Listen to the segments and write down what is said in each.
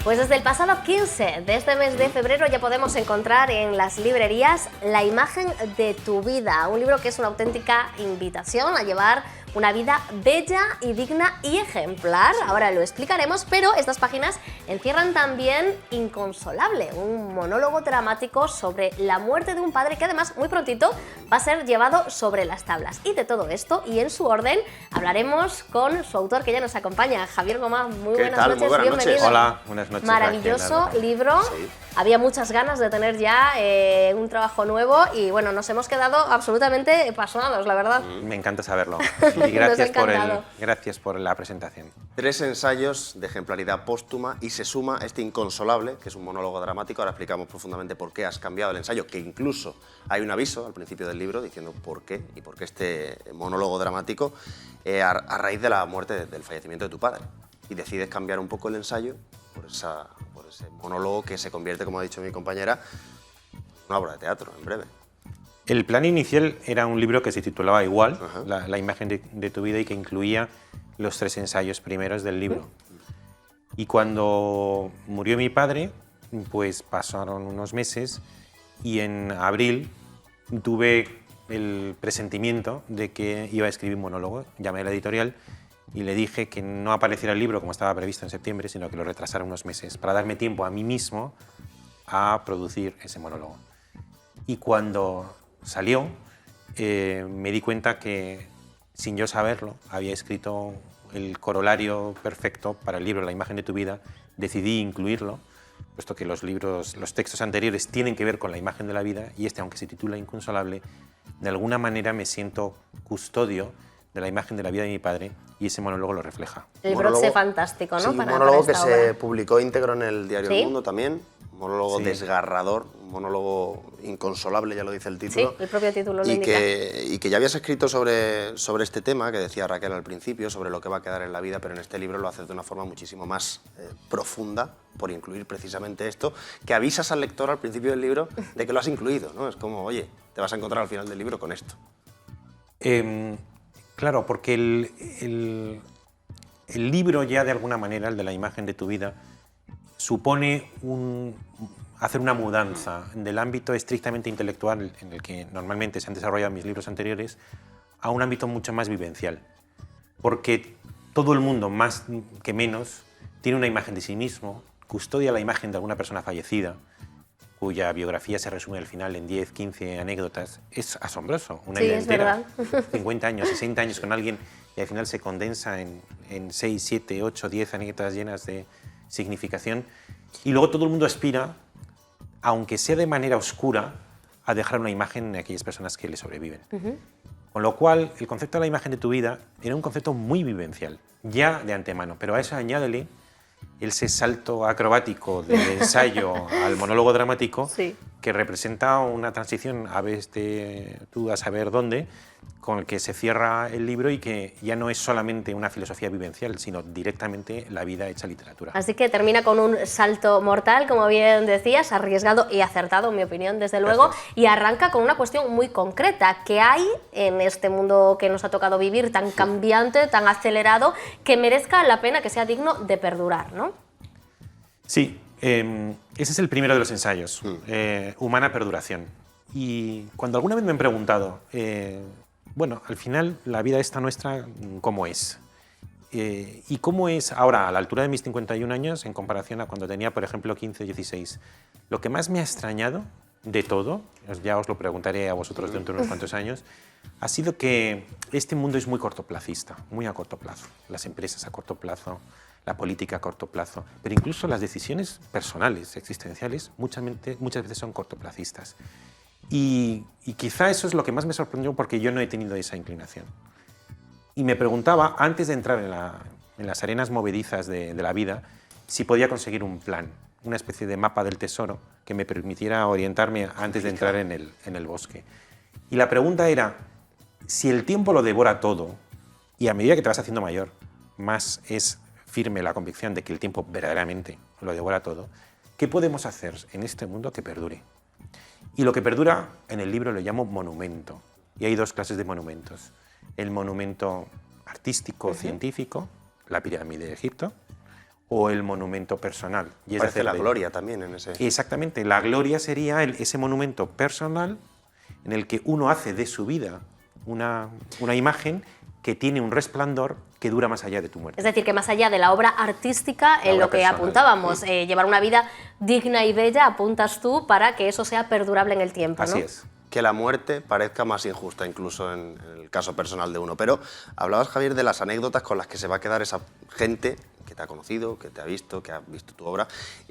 Pues desde el pasado 15 de este mes de febrero ya podemos encontrar en las librerías La imagen de tu vida, un libro que es una auténtica invitación a llevar una vida bella y digna y ejemplar. Ahora lo explicaremos, pero estas páginas encierran también Inconsolable, un monólogo dramático sobre la muerte de un padre que además muy prontito va a ser llevado sobre las tablas. Y de todo esto y en su orden hablaremos con su autor que ya nos acompaña, Javier Gomá. Muy buenas noches, bienvenido. Hola, buenas noches. Maravilloso libro. Sí. Había muchas ganas de tener ya un trabajo nuevo y bueno, nos hemos quedado absolutamente apasionados, la verdad. Me encanta saberlo. Y gracias por la presentación. 3 ensayos de ejemplaridad póstuma y se suma este Inconsolable, que es un monólogo dramático. Ahora explicamos profundamente por qué has cambiado el ensayo, que incluso hay un aviso al principio del libro diciendo por qué y por qué este monólogo dramático a raíz de la muerte, del fallecimiento de tu padre. Y decides cambiar un poco el ensayo por ese monólogo que se convierte, como ha dicho mi compañera, en una obra de teatro, en breve. El plan inicial era un libro que se titulaba igual, la imagen de tu vida, y que incluía los 3 ensayos primeros del libro. Y cuando murió mi padre, pues pasaron unos meses y en abril tuve el presentimiento de que iba a escribir un monólogo. Llamé a la editorial y le dije que no apareciera el libro como estaba previsto en septiembre, sino que lo retrasara unos meses para darme tiempo a mí mismo a producir ese monólogo. Y cuando salió, me di cuenta que, sin yo saberlo, había escrito el corolario perfecto para el libro La imagen de tu vida. Decidí incluirlo, puesto que los textos anteriores tienen que ver con la imagen de la vida, y este, aunque se titula Inconsolable, de alguna manera me siento custodio de la imagen de la vida de mi padre, y ese monólogo lo refleja. El broche fantástico, ¿no? Sí, un monólogo que se publicó íntegro en el diario El Mundo también. Un monólogo desgarrador, un monólogo inconsolable, ya lo dice el título. Sí, el propio título lo indica. Y que ya habías escrito sobre este tema, que decía Raquel al principio, sobre lo que va a quedar en la vida, pero en este libro lo haces de una forma muchísimo más profunda, por incluir precisamente esto, que avisas al lector al principio del libro de que lo has incluido, ¿no? Es como, oye, te vas a encontrar al final del libro con esto. Claro, porque el libro ya, de alguna manera, el de la imagen de tu vida, supone hacer una mudanza del ámbito estrictamente intelectual en el que normalmente se han desarrollado mis libros anteriores a un ámbito mucho más vivencial. Porque todo el mundo, más que menos, tiene una imagen de sí mismo, custodia la imagen de alguna persona fallecida, cuya biografía se resume al final en 10, 15 anécdotas. Es asombroso, una vida entera, 50 años, 60 años con alguien, y al final se condensa en 6, 7, 8, 10 anécdotas llenas de significación, y luego todo el mundo aspira, aunque sea de manera oscura, a dejar una imagen en aquellas personas que le sobreviven. Con lo cual, el concepto de la imagen de tu vida era un concepto muy vivencial, ya de antemano, pero a eso añádele ese salto acrobático del ensayo al monólogo dramático, que representa una transición, a veces tú a saber dónde, con el que se cierra el libro, y que ya no es solamente una filosofía vivencial, sino directamente la vida hecha literatura. Así que termina con un salto mortal, como bien decías, arriesgado y acertado, en mi opinión, desde luego, y arranca con una cuestión muy concreta: ¿qué hay en este mundo que nos ha tocado vivir, tan cambiante, tan acelerado, que merezca la pena, que sea digno de perdurar, ¿no? Sí, ese es el primero de los ensayos, humana perduración. Y cuando alguna vez me han preguntado, bueno, al final la vida esta nuestra, ¿cómo es? ¿Y cómo es ahora, a la altura de mis 51 años, en comparación a cuando tenía, por ejemplo, 15, 16? Lo que más me ha extrañado de todo, ya os lo preguntaré a vosotros dentro de unos cuantos años, ha sido que este mundo es muy cortoplacista, muy a corto plazo. Las empresas a corto plazo, la política a corto plazo, pero incluso las decisiones personales, existenciales, muchas veces son cortoplacistas. Y quizá eso es lo que más me sorprendió, porque yo no he tenido esa inclinación. Y me preguntaba, antes de entrar en las arenas movedizas de la vida, si podía conseguir un plan, una especie de mapa del tesoro que me permitiera orientarme antes de entrar en el bosque. Y la pregunta era, si el tiempo lo devora todo, y a medida que te vas haciendo mayor, más es firme la convicción de que el tiempo verdaderamente lo devora todo, ¿qué podemos hacer en este mundo que perdure? Y lo que perdura en el libro lo llamo monumento. Y hay 2 clases de monumentos. El monumento artístico, científico, la pirámide de Egipto, o el monumento personal. Y es Parece la hacerle- gloria también en ese... Exactamente, la gloria sería ese monumento personal en el que uno hace de su vida una imagen que tiene un resplandor que dura más allá de tu muerte. Es decir, que más allá de la obra artística, en obra lo que personal. apuntábamos, llevar una vida digna y bella, apuntas tú para que eso sea perdurable en el tiempo, ¿no? Así es. Que la muerte parezca más injusta, incluso en el caso personal de uno. Pero hablabas, Javier, de las anécdotas con las que se va a quedar esa gente que te ha conocido, que te ha visto tu obra.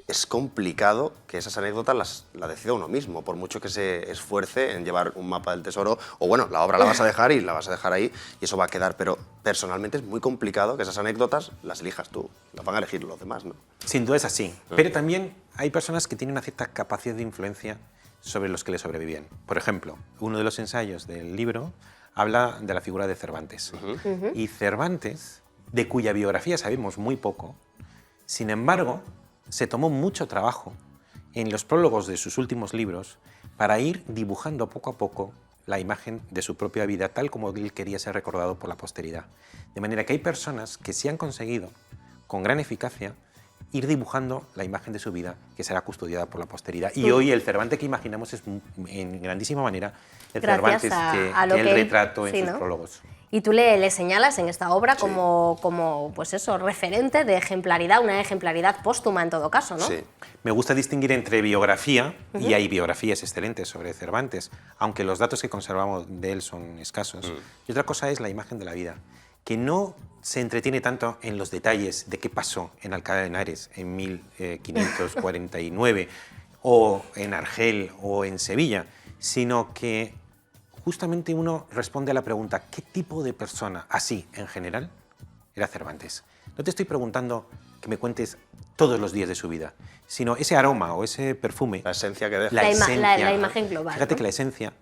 Es complicado que esas anécdotas las decida uno mismo, por mucho que se esfuerce en llevar un mapa del tesoro, o bueno, la obra la vas a dejar y la vas a dejar ahí y eso va a quedar, pero personalmente es muy complicado que esas anécdotas las elijas tú, las van a elegir los demás, ¿no? Sin duda es así. Pero también hay personas que tienen una cierta capacidad de influencia sobre los que le sobrevivían. Por ejemplo, uno de los ensayos del libro habla de la figura de Cervantes. Y Cervantes, de cuya biografía sabemos muy poco, sin embargo, se tomó mucho trabajo en los prólogos de sus últimos libros para ir dibujando poco a poco la imagen de su propia vida, tal como él quería ser recordado por la posteridad. De manera que hay personas que sí han conseguido, con gran eficacia, ir dibujando la imagen de su vida que será custodiada por la posteridad. Y hoy el Cervantes que imaginamos es en grandísima manera el Gracias Cervantes a lo que él que él- retrató en sí, sus ¿no? prólogos. Y tú le señalas en esta obra como pues eso, referente de ejemplaridad, una ejemplaridad póstuma en todo caso, ¿no? Sí. Me gusta distinguir entre biografía, y hay biografías excelentes sobre Cervantes, aunque los datos que conservamos de él son escasos. Y otra cosa es la imagen de la vida, que no se entretiene tanto en los detalles de qué pasó en Alcalá de Henares en 1549, o en Argel, o en Sevilla, sino que justamente uno responde a la pregunta, ¿qué tipo de persona, así en general, era Cervantes? No te estoy preguntando que me cuentes todos los días de su vida, sino ese aroma o ese perfume. La esencia que deja. La imagen global, Fíjate ¿no? que la esencia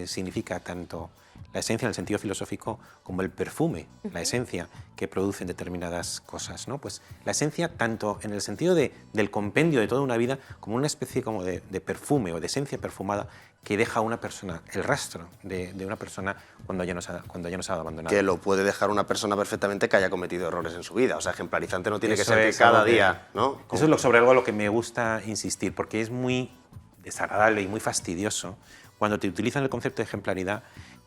significa tanto la esencia en el sentido filosófico como el perfume, la esencia que producen determinadas cosas, ¿no? Pues la esencia tanto en el sentido del compendio de toda una vida como una especie como de perfume o de esencia perfumada que deja a una persona, el rastro de una persona cuando ya nos ha abandonado. Que lo puede dejar una persona perfectamente que haya cometido errores en su vida. O sea, ejemplarizante no tiene que Eso ser que es cada algo que- día, ¿no? Eso es sobre algo a lo que me gusta insistir, porque es muy desagradable y muy fastidioso cuando te utilizan el concepto de ejemplaridad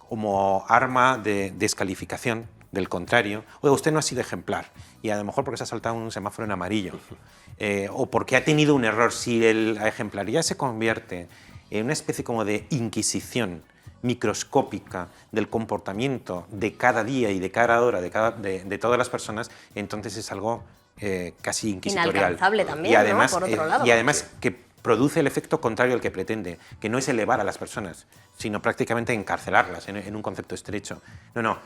como arma de descalificación del contrario. Oye, usted no ha sido ejemplar, y a lo mejor porque se ha saltado un semáforo en amarillo, o porque ha tenido un error. Si la ejemplaridad se convierte en una especie como de inquisición microscópica del comportamiento de cada día y de cada hora de todas las personas, entonces es algo casi inquisitorial. Inalcanzable también, y además, ¿no? Por otro lado. y además que produce el efecto contrario al que pretende, que no es elevar a las personas, sino prácticamente encarcelarlas en un concepto estrecho. No.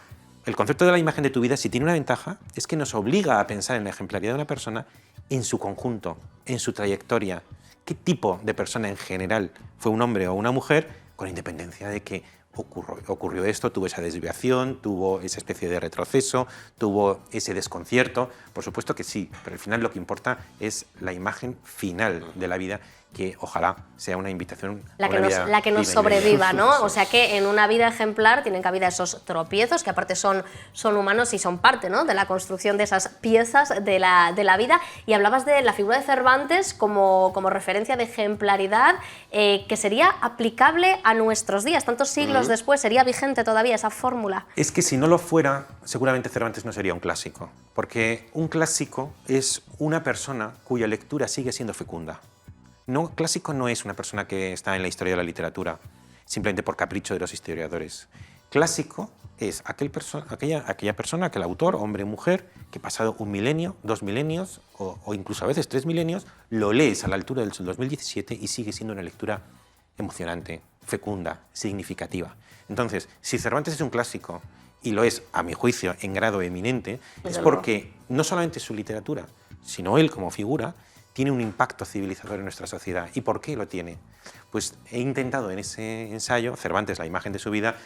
El concepto de la imagen de tu vida, si tiene una ventaja, es que nos obliga a pensar en la ejemplaridad de una persona en su conjunto, en su trayectoria. ¿Qué tipo de persona en general fue un hombre o una mujer, con independencia de que ocurrió esto, tuvo esa desviación, tuvo esa especie de retroceso, tuvo ese desconcierto? Por supuesto que sí, pero al final lo que importa es la imagen final de la vida, que ojalá sea una invitación a La que una nos, vida la que nos viva y bella. sobreviva, ¿no? O sea que en una vida ejemplar tienen cabida esos tropiezos, que aparte son humanos y son parte, ¿no?, de la construcción de esas piezas de la vida. Y hablabas de la figura de Cervantes como referencia de ejemplaridad, que sería aplicable a nuestros días. Tantos siglos después, ¿sería vigente todavía esa fórmula? Es que si no lo fuera, seguramente Cervantes no sería un clásico, porque un clásico es una persona cuya lectura sigue siendo fecunda. No, clásico no es una persona que está en la historia de la literatura simplemente por capricho de los historiadores. Clásico es aquella persona, aquel autor, hombre o mujer, que pasado un milenio, 2 milenios o incluso a veces 3 milenios, lo lees a la altura del 2017 y sigue siendo una lectura emocionante, fecunda, significativa. Entonces, si Cervantes es un clásico, y lo es, a mi juicio, en grado eminente, es porque no solamente su literatura, sino él como figura, tiene un impacto civilizador en nuestra sociedad. ¿Y por qué lo tiene? Pues he intentado en ese ensayo, Cervantes, la imagen de su vida,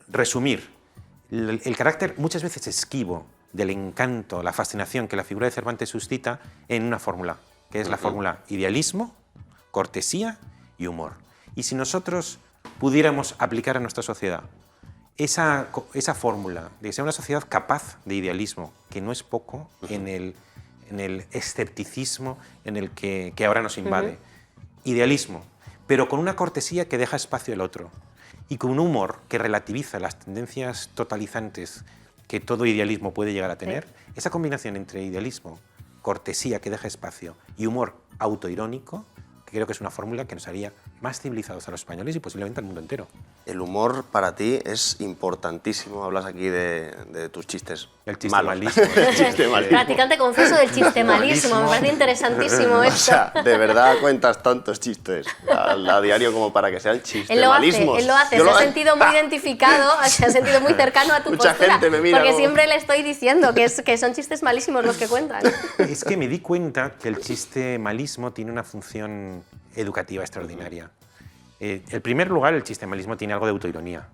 resumir el carácter muchas veces esquivo del encanto, la fascinación que la figura de Cervantes suscita en una fórmula, que es la fórmula idealismo, cortesía y humor. Y si nosotros pudiéramos aplicar a nuestra sociedad esa fórmula de ser una sociedad capaz de idealismo, que no es poco en el escepticismo en el que ahora nos invade. Idealismo, pero con una cortesía que deja espacio al otro y con un humor que relativiza las tendencias totalizantes que todo idealismo puede llegar a tener. Esa combinación entre idealismo, cortesía que deja espacio y humor autoirónico, que creo que es una fórmula que nos haría más civilizados a los españoles y posiblemente al mundo entero. El humor para ti es importantísimo. Hablas aquí de tus chistes. El chiste malos. malísimo. El chiste malísimo. Practicante confeso del chiste malísimo. Me parece interesantísimo O esto. sea, de verdad cuentas tantos chistes a diario como para que sean chistes Él lo malísimos. hace. Yo Se lo- ha sentido muy identificado, se ha sentido muy cercano a tu Mucha postura. gente me mira porque como- siempre le estoy diciendo que son chistes malísimos los que cuentan. Es que me di cuenta que el chiste malismo tiene una función educativa extraordinaria. En primer lugar, el chiste malismo tiene algo de autoironía.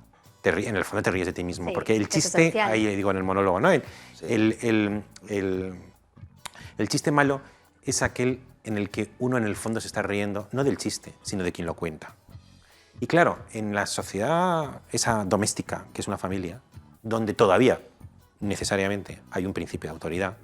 En el fondo te ríes de ti mismo, Sí, porque el es chiste, esencial. ahí digo en el monólogo, ¿no? El chiste malo es aquel en el que uno en el fondo se está riendo, no del chiste, sino de quien lo cuenta. Y claro, en la sociedad esa doméstica, que es una familia, donde todavía necesariamente hay un principio de autoridad,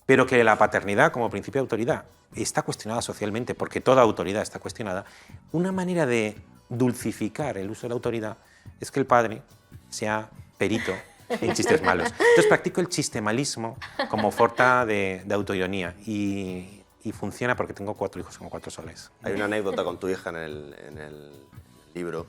pero que la paternidad como principio de autoridad está cuestionada socialmente, porque toda autoridad está cuestionada, una manera de dulcificar el uso de la autoridad es que el padre sea perito en chistes malos. Entonces practico el chiste malismo como forma de autoironía y funciona porque tengo 4 hijos como 4 soles. Hay una anécdota con tu hija en el libro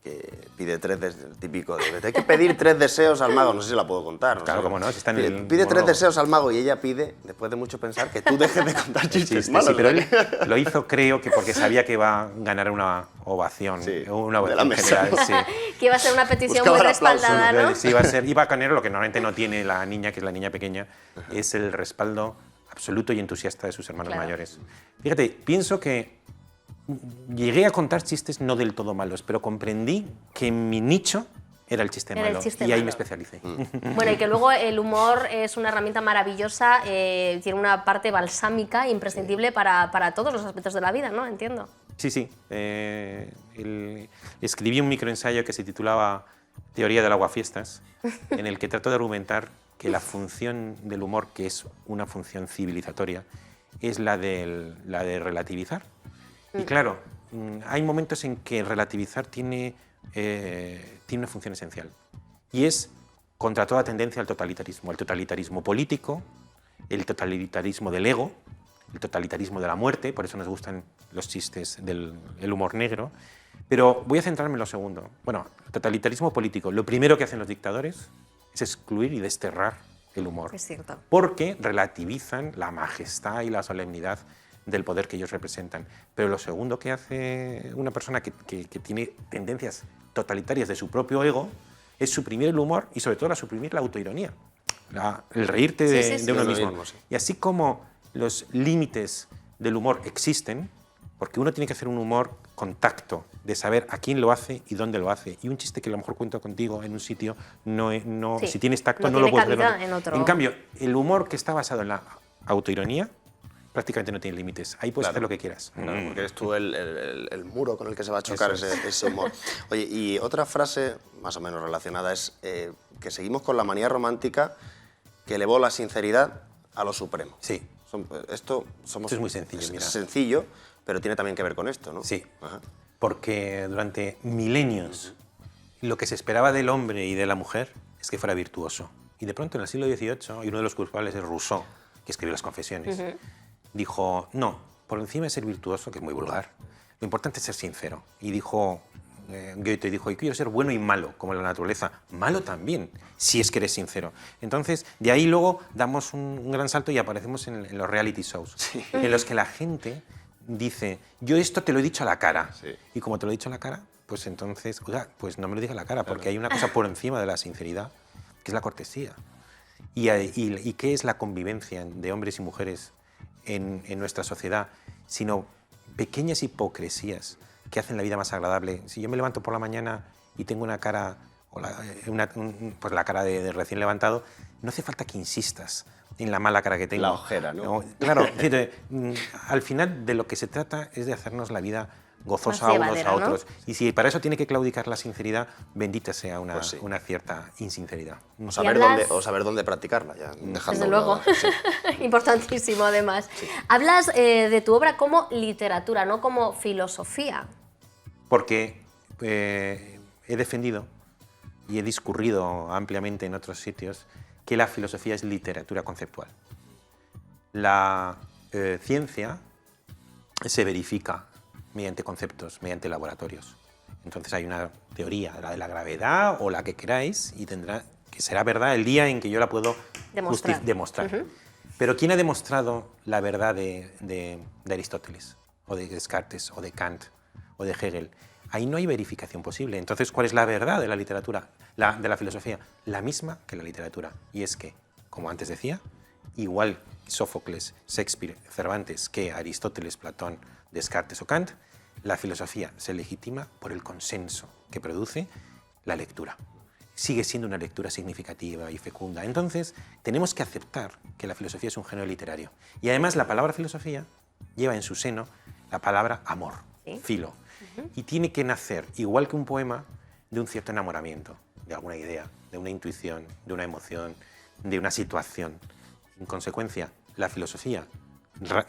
que pide 3 deseos, típico de hay que pedir 3 deseos al mago, no sé si la puedo contar. Claro, cómo no, si está en el Pide 3 monólogo. deseos al mago y ella pide, después de mucho pensar, que tú dejes de contar chistes Sí, malos. sí, pero él lo hizo, creo que porque sabía que iba a ganar una ovación, Sí, una de la ovación mesa. general. Sí. Que iba a ser una petición Buscaba muy el aplauso, respaldada, ¿no? Sí, iba a ganar lo que normalmente no tiene la niña, que es la niña pequeña, es el respaldo absoluto y entusiasta de sus hermanos Claro. mayores. Fíjate, pienso que llegué a contar chistes no del todo malos, pero comprendí que mi nicho era el chiste Era el malo chiste y ahí malo. me especialicé. Bueno, y que luego el humor es una herramienta maravillosa, tiene una parte balsámica imprescindible para todos los aspectos de la vida, ¿no? Entiendo. Sí, sí. Escribí un microensayo que se titulaba Teoría del aguafiestas, en el que trato de argumentar que la función del humor, que es una función civilizatoria, es la de relativizar. Y claro, hay momentos en que relativizar tiene una función esencial, y es contra toda tendencia al totalitarismo político, el totalitarismo del ego, el totalitarismo de la muerte, por eso nos gustan los chistes del humor negro, pero voy a centrarme en lo segundo. Bueno, el totalitarismo político, lo primero que hacen los dictadores es excluir y desterrar el humor, Es cierto. porque relativizan la majestad y la solemnidad del poder que ellos representan. Pero lo segundo que hace una persona que tiene tendencias totalitarias de su propio ego es suprimir el humor y sobre todo suprimir la autoironía, el reírte Sí, sí, de uno sí. mismo. Lo mismo, sí. Y así como los límites del humor existen, porque uno tiene que hacer un humor con tacto, de saber a quién lo hace y dónde lo hace. Y un chiste que a lo mejor cuento contigo en un sitio, Sí, si tienes tacto no no lo tiene puedes hacer cabida en otro. En cambio, el humor que está basado en la autoironía prácticamente no tiene límites. Ahí puedes Claro. hacer lo que quieras. Claro, porque eres tú el muro con el que se va a chocar Eso ese humor. Oye, y otra frase más o menos relacionada es que seguimos con la manía romántica que elevó la sinceridad a lo supremo. Sí. Esto Es muy sencillo, es mira. sencillo, pero tiene también que ver con esto, ¿no? Sí. Ajá. Porque durante milenios lo que se esperaba del hombre y de la mujer es que fuera virtuoso. Y de pronto en el siglo XVIII, y uno de los culpables es Rousseau, que escribió las Confesiones, dijo, no, por encima de ser virtuoso, que es muy vulgar, lo importante es ser sincero. Y dijo, Goethe dijo, yo quiero ser bueno y malo, como la naturaleza. Malo también, si es que eres sincero. Entonces, de ahí luego damos un gran salto y aparecemos en los reality shows, en los que la gente dice, yo esto te lo he dicho a la cara. Sí. Y como te lo he dicho a la cara, pues entonces, oiga, pues no me lo diga a la cara, porque hay una cosa por encima de la sinceridad, que es la cortesía. ¿Y qué es la convivencia de hombres y mujeres en nuestra sociedad? Sino pequeñas hipocresías que hacen la vida más agradable. Si yo me levanto por la mañana y tengo una cara, pues la cara de recién levantado, no hace falta que insistas en la mala cara que tengo. La ojera, ¿no? Claro, fíjate, al final de lo que se trata es de hacernos la vida gozosa Más a unos llevadera, a ¿no? otros. Y si para eso tiene que claudicar la sinceridad, bendita sea Pues sí. una cierta insinceridad. O Y saber, hablas- saber dónde practicarla, ya, dejando Desde a un luego. lado, sí. Importantísimo, además. Hablas de tu obra como literatura, no como filosofía. Porque he defendido y he discurrido ampliamente en otros sitios que la filosofía es literatura conceptual. La ciencia se verifica mediante conceptos, mediante laboratorios. Entonces hay una teoría, la de la gravedad o la que queráis, y tendrá que será verdad el día en que yo la puedo Demostrar. demostrar. Pero ¿quién ha demostrado la verdad de Aristóteles, o de Descartes, o de Kant, o de Hegel? Ahí no hay verificación posible. Entonces, ¿cuál es la verdad de la literatura, de la filosofía? La misma que la literatura. Y es que, como antes decía, igual Sófocles, Shakespeare, Cervantes que Aristóteles, Platón, Descartes o Kant, la filosofía se legitima por el consenso que produce la lectura. Sigue siendo una lectura significativa y fecunda. Entonces, tenemos que aceptar que la filosofía es un género literario. Y además, la palabra filosofía lleva en su seno la palabra amor, ¿Sí? filo. Y tiene que nacer, igual que un poema, de un cierto enamoramiento, de alguna idea, de una intuición, de una emoción, de una situación. En consecuencia, la filosofía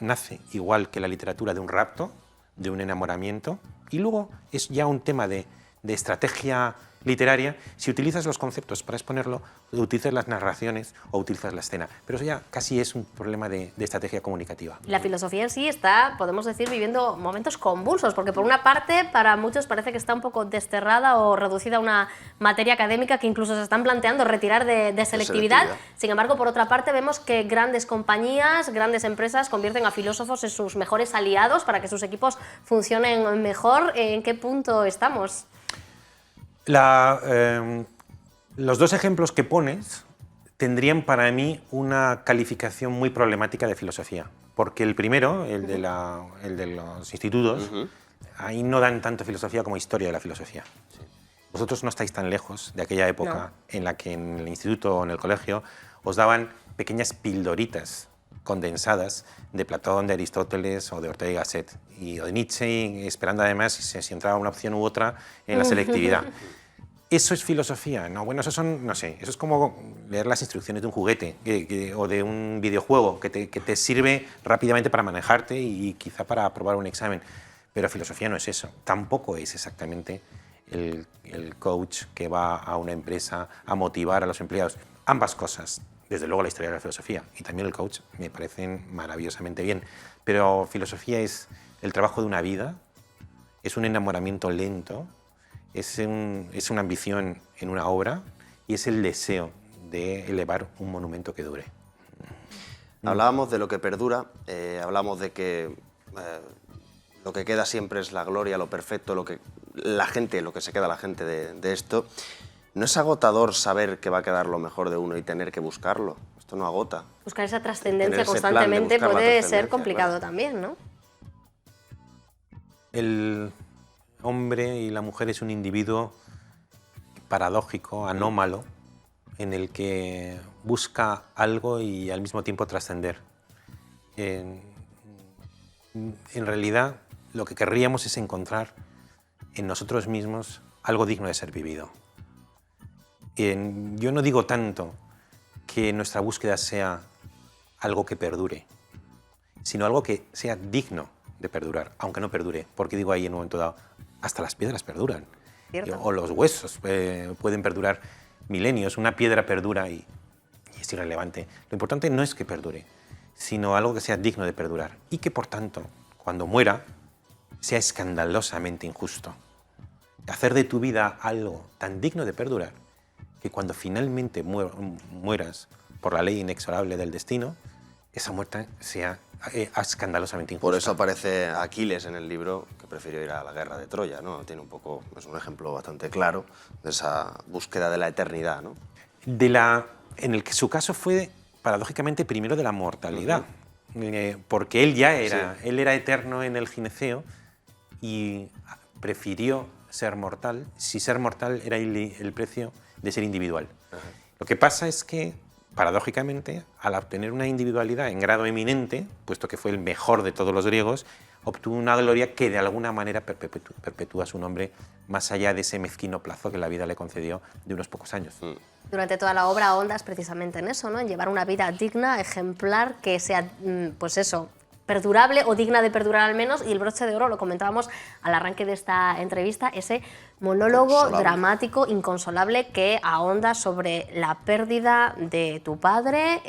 nace igual que la literatura de un rapto, de un enamoramiento, y luego es ya un tema de estrategia literaria si utilizas los conceptos para exponerlo, utilizas las narraciones o utilizas la escena. Pero eso ya casi es un problema de estrategia comunicativa. La filosofía en sí está, podemos decir, viviendo momentos convulsos, porque por una parte, para muchos parece que está un poco desterrada o reducida a una materia académica que incluso se están planteando retirar de selectividad. selectividad. Sin embargo, por otra parte, vemos que grandes compañías, grandes empresas convierten a filósofos en sus mejores aliados para que sus equipos funcionen mejor. ¿En qué punto estamos? Los dos ejemplos que pones tendrían para mí una calificación muy problemática de filosofía, porque el primero, el de los institutos, ahí no dan tanto filosofía como historia de la filosofía. Vosotros no estáis tan lejos de aquella época en la que en el instituto o en el colegio os daban pequeñas pildoritas condensadas de Platón, de Aristóteles o de Ortega y Gasset, o de Nietzsche, esperando además si entraba una opción u otra en la selectividad. ¿Eso es filosofía? No, bueno, eso es como leer las instrucciones de un juguete o de un videojuego que te sirve rápidamente para manejarte y quizá para aprobar un examen. Pero filosofía no es eso. Tampoco es exactamente el coach que va a una empresa a motivar a los empleados. Ambas cosas, desde luego la historia de la filosofía y también el coach, me parecen maravillosamente bien. Pero filosofía es el trabajo de una vida, es un enamoramiento lento, es una ambición en una obra y es el deseo de elevar un monumento que dure. Hablábamos de lo que perdura, hablamos de que lo que queda siempre es la gloria, lo perfecto, lo que se queda la gente de esto. ¿No es agotador saber que va a quedar lo mejor de uno y tener que buscarlo? Esto no agota. Buscar esa trascendencia Tener ese plan de constantemente buscar la puede ser trascendencia, complicado claro. también, ¿no? El hombre y la mujer es un individuo paradójico, anómalo, en el que busca algo y al mismo tiempo trascender. En realidad, lo que querríamos es encontrar en nosotros mismos algo digno de ser vivido. Yo no digo tanto que nuestra búsqueda sea algo que perdure, sino algo que sea digno de perdurar, aunque no perdure, porque digo ahí en un momento dado, hasta las piedras perduran, Cierto. o los huesos pueden perdurar milenios, una piedra perdura y es irrelevante. Lo importante no es que perdure, sino algo que sea digno de perdurar y que, por tanto, cuando muera, sea escandalosamente injusto. Hacer de tu vida algo tan digno de perdurar que cuando finalmente mueras por la ley inexorable del destino, esa muerte sea escandalosamente injusta. Por eso aparece Aquiles en el libro, que prefirió ir a la guerra de Troya, ¿no? Es un ejemplo bastante claro de esa búsqueda de la eternidad, ¿no? En el que su caso fue, paradójicamente, primero de la mortalidad, porque él era eterno en el gineceo y prefirió ser mortal, si ser mortal era el precio de ser individual. Lo que pasa es que paradójicamente, al obtener una individualidad en grado eminente, puesto que fue el mejor de todos los griegos, obtuvo una gloria que de alguna manera perpetúa su nombre más allá de ese mezquino plazo que la vida le concedió de unos pocos años. Durante toda la obra ahondas precisamente en eso, ¿no? En llevar una vida digna, ejemplar, que sea, pues eso, perdurable o digna de perdurar al menos, y el broche de oro, lo comentábamos al arranque de esta entrevista, ese monólogo dramático, inconsolable, que ahonda sobre la pérdida de tu padre.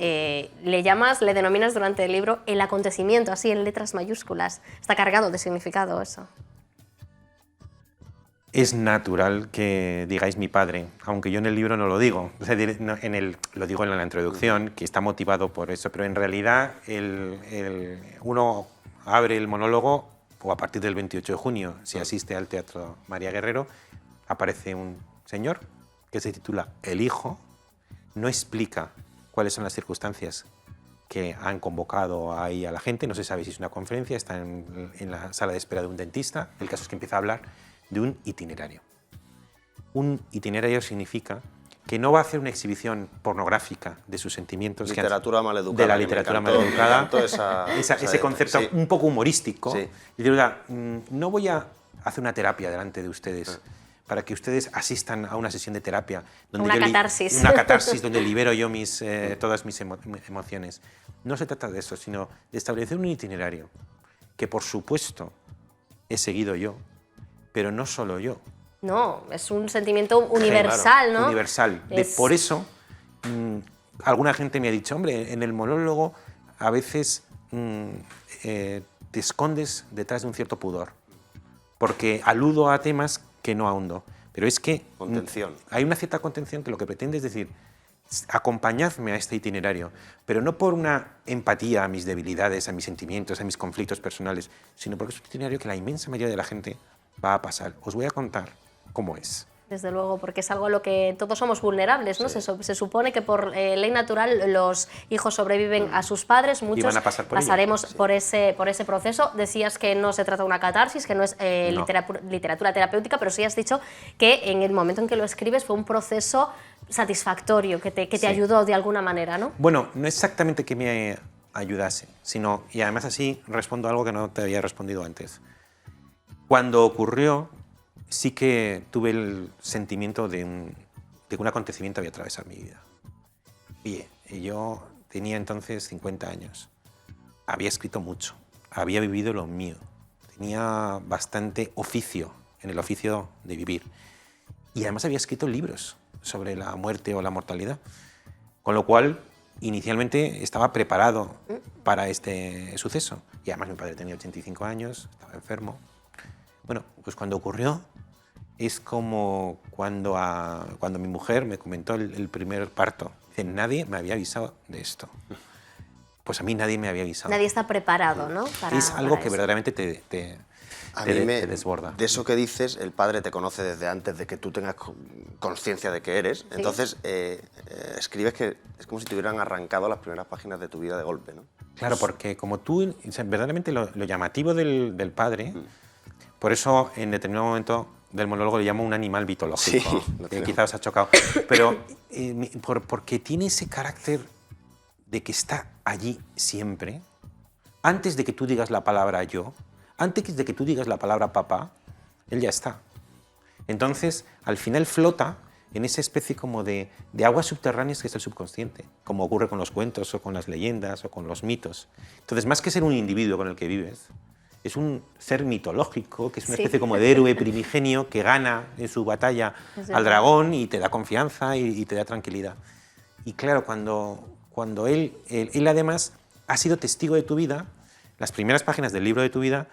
Le denominas durante el libro el acontecimiento, así en letras mayúsculas. Está cargado de significado eso. Es natural que digáis mi padre, aunque yo en el libro no lo digo. O sea, lo digo en la introducción, que está motivado por eso, pero en realidad uno abre el monólogo, o a partir del 28 de junio, si asiste al Teatro María Guerrero, aparece un señor que se titula El Hijo, no explica cuáles son las circunstancias que han convocado ahí a la gente, no se sabe si es una conferencia, está en la sala de espera de un dentista. El caso es que empieza a hablar de un itinerario. Un itinerario significa que no va a hacer una exhibición pornográfica de sus sentimientos. Literatura maleducada. De la literatura maleducada. Ese concepto sí. un poco humorístico. Sí. Y de verdad, no voy a hacer una terapia delante de ustedes para que ustedes asistan a una sesión de terapia. Donde una catarsis. Una catarsis donde libero yo todas mis emociones. No se trata de eso, sino de establecer un itinerario que, por supuesto, he seguido yo, pero no solo yo. No, es un sentimiento universal, claro, ¿no? Universal. Por eso, alguna gente me ha dicho, hombre, en el monólogo a veces te escondes detrás de un cierto pudor, porque aludo a temas que no ahondo. Pero es que contención. Hay una cierta contención que lo que pretende es decir, acompañadme a este itinerario, pero no por una empatía a mis debilidades, a mis sentimientos, a mis conflictos personales, sino porque es un itinerario que la inmensa mayoría de la gente va a pasar. Os voy a contar cómo es. Desde luego, porque es algo a lo que todos somos vulnerables, ¿no? Sí. Se supone que por ley natural los hijos sobreviven a sus padres, muchos van a pasar por pasaremos sí. por ese proceso. Decías que no se trata de una catarsis, que no es No. literatura terapéutica, pero sí has dicho que en el momento en que lo escribes fue un proceso satisfactorio, que te ayudó de alguna manera, ¿no? Bueno, no exactamente que me ayudase, sino, y además así respondo a algo que no te había respondido antes. Cuando ocurrió, sí que tuve el sentimiento de que un acontecimiento había atravesado mi vida. Oye, yo tenía entonces 50 años, había escrito mucho, había vivido lo mío, tenía bastante oficio en el oficio de vivir y además había escrito libros sobre la muerte o la mortalidad, con lo cual inicialmente estaba preparado para este suceso y además mi padre tenía 85 años, estaba enfermo. Bueno, pues cuando ocurrió es como cuando mi mujer me comentó el primer parto. Dice, nadie me había avisado de esto. Pues a mí nadie me había avisado. Nadie está preparado, ¿no? Es algo que eso. verdaderamente te desborda. De eso que dices, el padre te conoce desde antes de que tú tengas conciencia de que eres. Sí. Entonces, escribes que es como si te hubieran arrancado las primeras páginas de tu vida de golpe, ¿no? Claro, porque como tú, o sea, verdaderamente lo llamativo del padre... Por eso, en determinado momento del monólogo le llamo un animal mitológico, sí, que quizás os ha chocado, pero porque tiene ese carácter de que está allí siempre, antes de que tú digas la palabra yo, antes de que tú digas la palabra papá, él ya está. Entonces, al final flota en esa especie como de aguas subterráneas que es el subconsciente, como ocurre con los cuentos o con las leyendas o con los mitos. Entonces, más que ser un individuo con el que vives, es un ser mitológico, que es una especie como de héroe primigenio que gana en su batalla al dragón y te da confianza y te da tranquilidad. Y claro, cuando él además ha sido testigo de tu vida, las primeras páginas del libro de tu vida,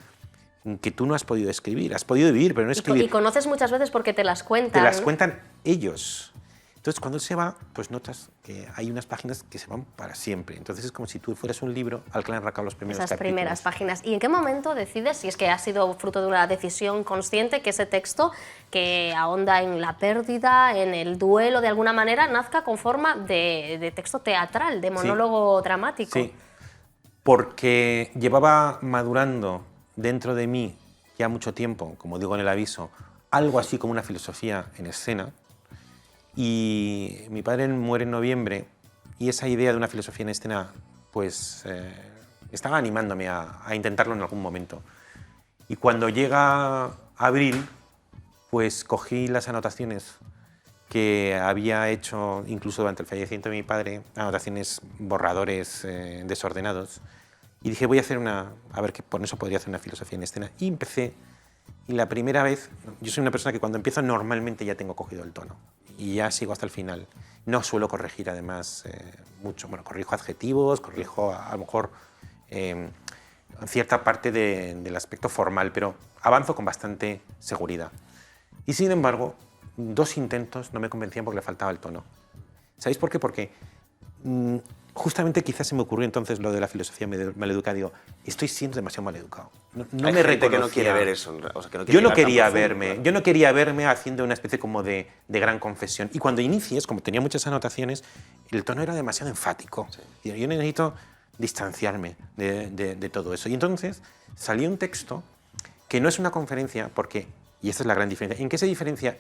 que tú no has podido escribir, has podido vivir, pero no escribir. Y conoces muchas veces porque te las cuentan. Te las cuentan ellos. Entonces, cuando él se va, pues notas que hay unas páginas que se van para siempre. Entonces, es como si tú fueras un libro al que le han arrancado los primeros capítulos. Esas primeras páginas. ¿Y en qué momento decides, si es que ha sido fruto de una decisión consciente, que ese texto, que ahonda en la pérdida, en el duelo de alguna manera, nazca con forma de texto teatral, de monólogo dramático? Sí, porque llevaba madurando dentro de mí ya mucho tiempo, como digo en el aviso, algo así como una filosofía en escena. Y mi padre muere en noviembre y esa idea de una filosofía en escena, pues estaba animándome a intentarlo en algún momento. Y cuando llega abril, pues cogí las anotaciones que había hecho incluso durante el fallecimiento de mi padre, anotaciones, borradores desordenados, y dije, voy a hacer a ver que por eso podría hacer una filosofía en escena. Y empecé, y la primera vez, yo soy una persona que cuando empiezo normalmente ya tengo cogido el tono, y ya sigo hasta el final. No suelo corregir además mucho, bueno, corrijo adjetivos, corrijo a lo mejor cierta parte del aspecto formal, pero avanzo con bastante seguridad. Y sin embargo, 2 intentos no me convencían porque le faltaba el tono. ¿Sabéis por qué? Porque justamente quizás se me ocurrió entonces lo de la filosofía maleducada. Digo, estoy siendo demasiado maleducado. No Hay me gente que no reconocía. quiere ver eso. O sea, que no quiere Yo no llegar tan quería profundo, verme, claro. yo no quería verme haciendo una especie como de gran confesión. Y cuando inicies, como tenía muchas anotaciones, el tono era demasiado enfático. Sí. Yo necesito distanciarme de todo eso. Y entonces salió un texto que no es una conferencia, porque, y esta es la gran diferencia, ¿en qué se diferencia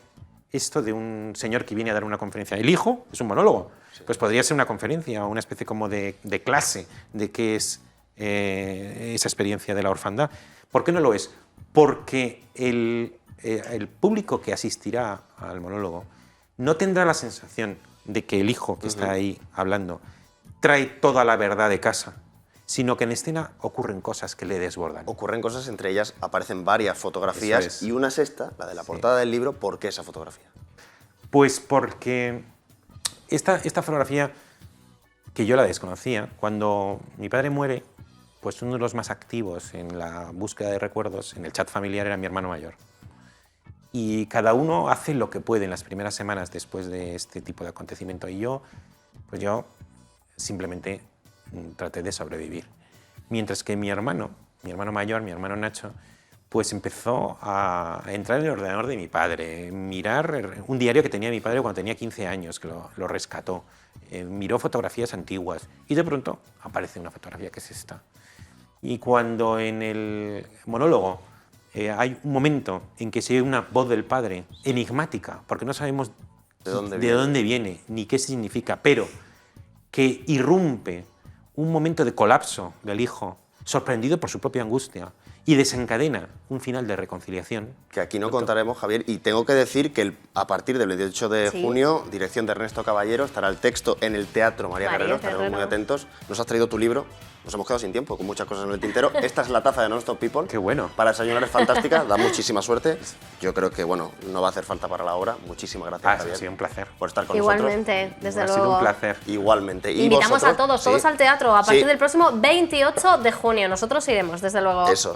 esto de un señor que viene a dar una conferencia? El hijo es un monólogo, pues podría ser una conferencia o una especie como de clase de qué es esa experiencia de la orfandad. ¿Por qué no lo es? Porque el público que asistirá al monólogo no tendrá la sensación de que el hijo que está ahí hablando trae toda la verdad de casa, sino que en escena ocurren cosas que le desbordan. Ocurren cosas, entre ellas aparecen varias fotografías Eso es. y una es esta, la de la portada del libro. ¿Por qué esa fotografía? Pues porque esta fotografía, que yo la desconocía, cuando mi padre muere, pues uno de los más activos en la búsqueda de recuerdos, en el chat familiar, era mi hermano mayor. Y cada uno hace lo que puede en las primeras semanas después de este tipo de acontecimiento. Y yo simplemente traté de sobrevivir. Mientras que mi hermano mayor, mi hermano Nacho, pues empezó a entrar en el ordenador de mi padre, mirar un diario que tenía mi padre cuando tenía 15 años, que lo rescató, miró fotografías antiguas y de pronto aparece una fotografía que es esta. Y cuando en el monólogo hay un momento en que se oye una voz del padre enigmática, porque no sabemos ¿De dónde de dónde viene ni qué significa, pero que irrumpe un momento de colapso del hijo, sorprendido por su propia angustia, y desencadena un final de reconciliación. Que aquí no contaremos, Javier, y tengo que decir que a partir del 28 de Sí. junio, dirección de Ernesto Caballero, estará el texto en el Teatro María María Guerrero, estaremos Guerrero. muy atentos. Nos has traído tu libro, nos hemos quedado sin tiempo, con muchas cosas en el tintero. Esta es la taza de Non-Stop People. Qué bueno. Para desayunar es fantástica, da muchísima suerte. Yo creo que, bueno, no va a hacer falta para la obra. Muchísimas gracias, Ha Javier, sido un placer. por estar con Igualmente, desde Ha luego. sido un placer. nosotros. Igualmente. Y Invitamos vosotros, a todos sí. al teatro a partir Sí. del próximo 28 de junio. Nosotros iremos, desde luego. Eso.